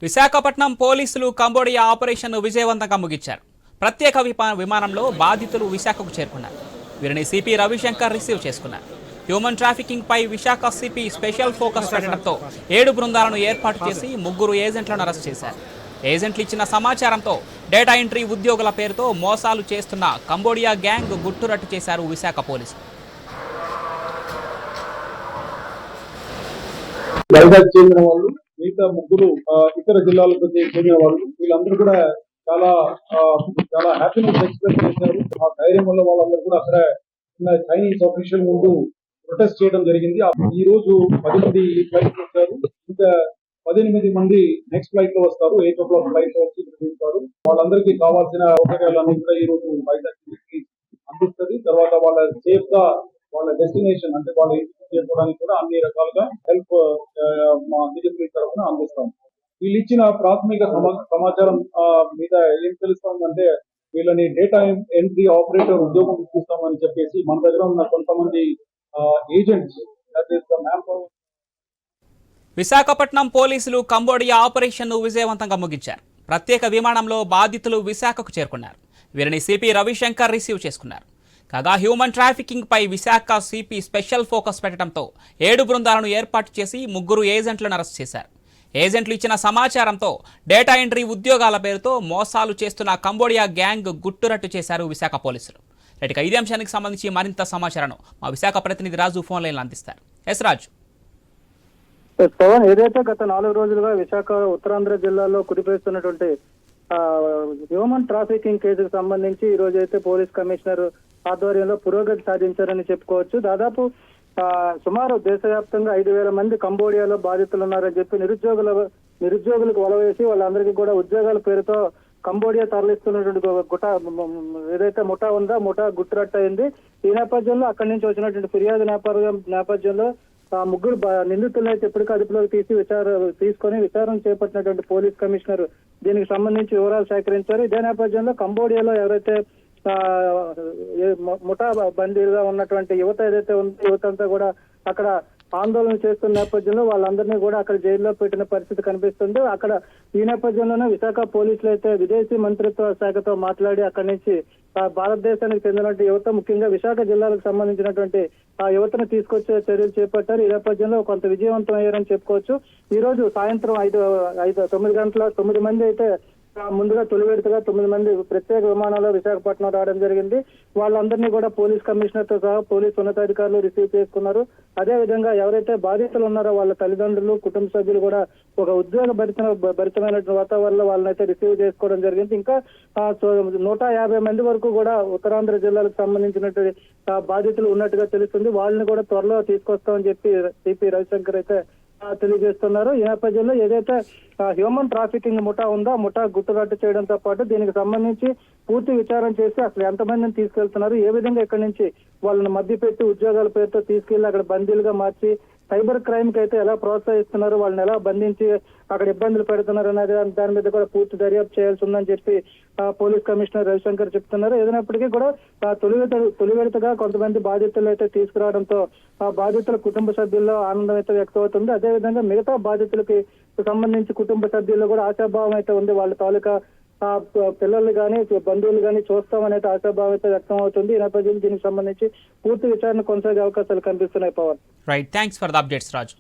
విశాఖపట్నం పోలీసులు Cambodia operation విజయవంతంగా ముగించారు. ప్రత్యేక విమానంలో బాధితులు విశాఖకు చేరుకున్నారు. వీరిని సిపి రవిశంకర్ రిసీవ్ చేసుకున్నారు. హ్యూమన్ ట్రాఫికింగ్ పై విశాఖ సిపి స్పెషల్ ఫోకస్ పెట్టడంతో 7 బృందాలను ఏర్పాటు చేసి 3 ఏజెంట్లను అరెస్ట్ చేశారు. ఏజెంట్లు ఇచ్చిన సమాచారంతో డేటా ఎంట్రీ ఉద్యోగుల పేరుతో మోసాలు చేస్తున్న కంబోడియా గ్యాంగ్ గుట్టురట్టు చేశారు విశాఖ పోలీసులు. వైజాగ్ చెందిన వాళ్ళు, మిగతా 3 ఇతర జిల్లాలకు చెందిన వాళ్ళు, వీళ్ళందరూ కూడా చాలా హ్యాపీనెస్ ఎక్స్ప్రెస్ చేశారు. ఆ ధైర్యం వల్ల వాళ్ళందరూ కూడా అక్కడ చైనీస్ ఆఫీషియల్ ముందు ప్రొటెస్ట్ చేయడం జరిగింది. ఈ రోజు 10 మంది ఫ్లైట్ వచ్చారు. ఇంకా 18 మంది నెక్స్ట్ ఫ్లైట్ లో వస్తారు. 8 o'clock ఫ్లైట్ లో వచ్చి దిగుతారు. వాళ్ళందరికీ కావాల్సిన సౌకర్యాలన్నీ కూడా ఈ రోజు వైజాగ్ అందిస్తుంది. తర్వాత వాళ్ళ సేఫ్ గా వాళ్ళ డెస్టినేషన్ అంటే వాళ్ళ ఇంటికి చేసుకోవడానికి కూడా అన్ని రకాలుగా హెల్ప్ మా డిజిటల్ తరఫున అందిస్తాం. వీళ్ళు ఇచ్చిన ప్రాథమిక సమాచారం మీద ఏం తెలుస్తామంటే వీళ్ళని డేటా ఎంట్రీ ఆపరేటర్ ఉద్యోగం ఇస్తామని చెప్పేసి మన దగ్గర ఉన్న కొంతమంది ఏజెంట్స్ విశాఖపట్నం పోలీసులు కంబోడియా ఆపరేషన్ విజయవంతంగా ముగించారు. ప్రత్యేక విమానంలో బాధితులు విశాఖకు చేరుకున్నారు. వీరిని సిపి రవిశంకర్ రిసీవ్ చేసుకున్నారు. కాగా హ్యూమన్ ట్రాఫికింగ్ పై విశాఖ సిపి స్పెషల్ ఫోకస్ పెట్టడంతో 7 బృందాలను ఏర్పాటు చేసి 3 ఏజెంట్లను అరెస్ట్ చేశారు. ఏజెంట్లు ఇచ్చిన సమాచారంతో డేటా ఎంట్రీ ఉద్యోగాల పేరుతో మోసాలు చేస్తున్న కంబోడియా గ్యాంగ్ గుట్టురట్టు చేశారు విశాఖ పోలీసులు. రైట్గా ఇదే అంశానికి సంబంధించి మరింత సమాచారం మా విశాఖ ప్రతినిధి రాజు ఫోన్ లైన్లో అందిస్తారు. ఎస్ రాజు. ఏదైతే గత 4 రోజులుగా విశాఖ ఉత్తరాంధ్ర జిల్లాలో కురిపేస్తున్నటువంటి హ్యూమన్ ట్రాఫికింగ్ కేసుకు సంబంధించి ఈ రోజు అయితే పోలీస్ కమిషనర్ ఆధ్వర్యంలో పురోగతి సాధించారని చెప్పుకోవచ్చు. దాదాపు సుమారు దేశవ్యాప్తంగా 5,000 మంది కంబోడియాలో బాధితులు ఉన్నారని చెప్పి నిరుద్యోగులకు వలవేసి వాళ్ళందరికీ కూడా ఉద్యోగాల పేరుతో కంబోడియా తరలిస్తున్నటువంటి ఏదైతే ముఠా ఉందో ముఠా గుట్టురట్టు అయింది. ఈ నేపథ్యంలో అక్కడి నుంచి వచ్చినటువంటి ఫిర్యాదు నేపథ్యంలో 3 నిందితులను అయితే ఎప్పటికీ అదుపులోకి తీసుకొని విచారణ చేపట్టినటువంటి పోలీస్ కమిషనర్ దీనికి సంబంధించి వివరాలు సేకరించారు. ఇదే నేపథ్యంలో కంబోడియాలో ఎవరైతే ముఠా బందీలుగా ఉన్నటువంటి యువత ఏదైతే ఉందో యువత అంతా కూడా అక్కడ ఆందోళన చేస్తున్న నేపథ్యంలో వాళ్ళందరినీ కూడా అక్కడ జైల్లో పెట్టిన పరిస్థితి కనిపిస్తుంది. అక్కడ ఈ నేపథ్యంలోనే విశాఖ పోలీసులు అయితే విదేశీ మంత్రిత్వ శాఖతో మాట్లాడి అక్కడి నుంచి భారతదేశానికి చెందినటువంటి యువత ముఖ్యంగా విశాఖ జిల్లాలకు సంబంధించినటువంటి ఆ యువతను తీసుకొచ్చే చర్యలు చేపట్టారు. ఈ నేపథ్యంలో కొంత విజయవంతం అయ్యారని చెప్పుకోవచ్చు. ఈ రోజు సాయంత్రం 9 గంటల 9 మంది అయితే ముందుగా తొలి విడతగా 9 మంది ప్రత్యేక విమానాల్లో విశాఖపట్నం రావడం జరిగింది. వాళ్ళందరినీ కూడా పోలీస్ కమిషనర్ తో సహా పోలీస్ ఉన్నతాధికారులు రిసీవ్ చేసుకున్నారు. అదే విధంగా ఎవరైతే బాధితులు ఉన్నారో వాళ్ళ తల్లిదండ్రులు కుటుంబ సభ్యులు కూడా ఒక ఉద్యోగ భరితమైనటువంటి వాతావరణంలో వాళ్ళనైతే రిసీవ్ చేసుకోవడం జరిగింది. ఇంకా 150 మంది వరకు కూడా ఉత్తరాంధ్ర జిల్లాలకు సంబంధించినటువంటి బాధితులు ఉన్నట్టుగా తెలుస్తుంది. వాళ్ళని కూడా త్వరలో తీసుకొస్తామని చెప్పి సిపి రవిశంకర్ అయితే తెలియజేస్తున్నారు. ఈ నేపథ్యంలో ఏదైతే హ్యూమన్ ట్రాఫికింగ్ ముఠా ఉందో ముఠా గుట్టురట్టు చేయడంతో పాటు దీనికి సంబంధించి పూర్తి విచారణ చేసి అసలు ఎంతమందిని తీసుకెళ్తున్నారు, ఏ విధంగా ఇక్కడి నుంచి వాళ్ళని మభ్యపెట్టి ఉద్యోగాల పేరుతో తీసుకెళ్లి అక్కడ బందీలుగా మార్చి సైబర్ క్రైమ్ కి అయితే ఎలా ప్రోత్సహిస్తున్నారు, వాళ్ళని ఎలా బంధించి అక్కడ ఇబ్బందులు పెడుతున్నారు అనేది దాని మీద కూడా పూర్తి దర్యాప్తు చేయాల్సి ఉందని చెప్పి పోలీస్ కమిషనర్ రవిశంకర్ చెప్తున్నారు. ఏదైనప్పటికీ కూడా తొలి విడతగా కొంతమంది బాధితులు అయితే తీసుకురావడంతో ఆ బాధితుల కుటుంబ సభ్యుల్లో ఆనందం అయితే వ్యక్తమవుతుంది. అదేవిధంగా మిగతా బాధితులకి సంబంధించి కుటుంబ సభ్యుల్లో కూడా ఆశాభావం అయితే ఉంది. వాళ్ళ తాలూకా పిల్లలు కానీ బంధువులు కానీ చూస్తామనేది ఆశాభావం అయితే వ్యక్తం అవుతుంది. ఈ నేపథ్యంలో దీనికి సంబంధించి పూర్తి విచారణ కొనసాగే అవకాశాలు కనిపిస్తున్నాయి. Pavan. Right, thanks for the updates Raju.